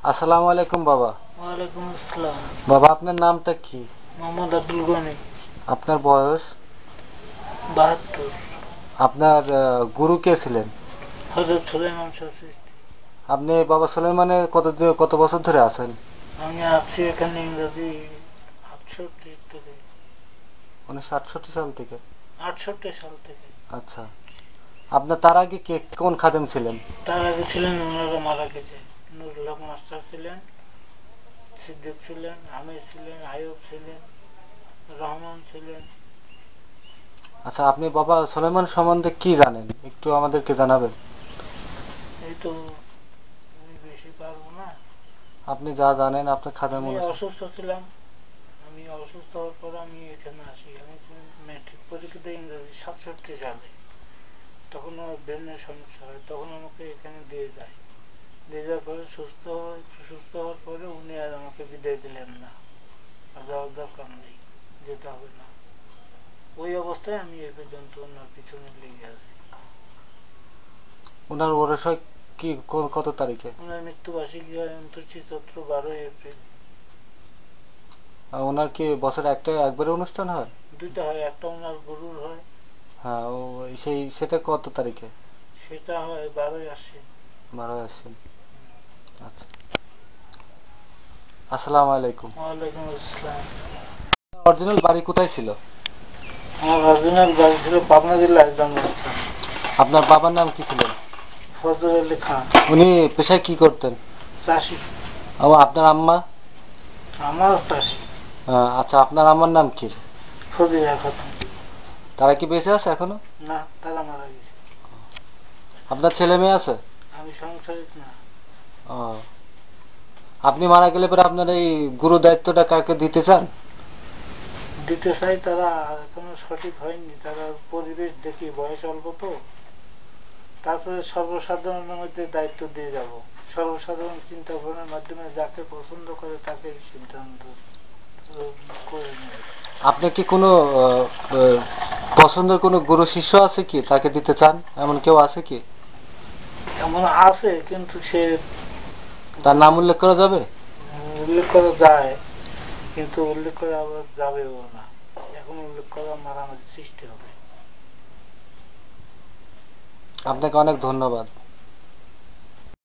আসসালামু আলাইকুম বাবা। ওয়ালাইকুম আসসালাম। বাবা আপনার নামটা কি? মোহাম্মদ আব্দুল গনি। আপনার বয়স? 72। আপনার গুরু কে ছিলেন? হযরত সুলাইমান শাহ চিশতি। আপনি বাবা সুলাইমানের কত বছর ধরে আছেন? আমি আছি এখানে ইংরেজি 68 থেকে। 1968 সাল থেকে? 68 সাল থেকে। আচ্ছা, আপনার তার আগে কে কোন খাদেম ছিলেন? তার আগে ছিলেন ওনারা মারা গেছে। নুরুল হক মাস্টার ছিলেন, সিদ্দিক ছিলেন, আমির ছিলেন, আয়ুব ছিলেন, রহমান ছিলেন। আচ্ছা, আপনি বাবা সুলাইমান সম্বন্ধে কি জানেন একটু আমাদেরকে জানাবেন? এই তো আমি বেশি পারবো না। আপনি যা জানেন আপনার খাদেম আমি অনুসারে। অসুস্থ ছিলাম। আমি অসুস্থ হওয়ার পর আমি এখানে আসি। আমি ম্যাট্রিক পরীক্ষা দিই ইংরেজি 67 সালে। তখন আমার ব্রেনের সমস্যা হয়, তখন আমাকে এখানে দিয়ে যায়। দিয়ে যাওয়ার পরে সুস্থ হওয়ার পরে উনি আর আমাকে বিদায় দিলেন না। আর যাওয়ার দরকার নেই, যেতে হবে না। ওই অবস্থায় আমি এ পর্যন্ত ওনার পিছনে লেগে আছি। ওনার বয়স হয় কি কত তারিখে? ওনার মৃত্যুবার্ষিকী হয় 29 চৈত্র, 12 এপ্রিল। ওনার কি বছরে একবারে অনুষ্ঠান হয়? দুইটা হয়, একটা ওনার গরুর হয়। হ্যাঁ, ও সেটা কত তারিখে? সেটা হয় 12ই আশ্বিন। 12 আসছেন। আচ্ছা, আসসালামু আলাইকুম। ওয়ালাইকুম আসসালাম। অরিজিনাল বাড়ি কোথায় ছিল? আমার অরিজিনাল বাড়ি ছিল পাবনা জেলায় জন্মস্থান। আপনার বাবার নাম কি ছিলেন? ফজল আলী খান। উনি পেশায় কি করতেন? চাষি। ও, আপনার আম্মা? আমারও চাষি। আচ্ছা, আপনার আম্মার নাম কি? ফজিলা খাতুন। তারা কি বেঁচে আছে এখনো? না, তারা মারা গেছে। আপনার ছেলে মেয়ে আছে? আমি সংসারিক না। ও, আপনি মারা গেলে পরে আপনার এই গুরু দায়িত্বটা কাকে দিতে চান? দিতে চাই, তারা এখনো সঠিক হয়নি। তারা পরিবেশ দেখি, বয়স অল্প তো। তারপরে সর্বসাধারণের মধ্যে দায়িত্ব দিয়ে যাব। সর্বসাধারণ চিন্তা ভাবনার মাধ্যমে যাকে পছন্দ করে তাকে সিদ্ধান্ত করে নেবে। আপনার কি কোনো পছন্দের কোনো গুরু শিষ্য আছে কি তাকে দিতে চান, এমন কেউ আছে কি? এমন আছে, কিন্তু সে তার নাম উল্লেখ করা যাবে? উল্লেখ করা যায়, কিন্তু উল্লেখ করা আবার যাবেও না। এখন উল্লেখ করা মারামারি সৃষ্টি হবে। আপনাকে অনেক ধন্যবাদ।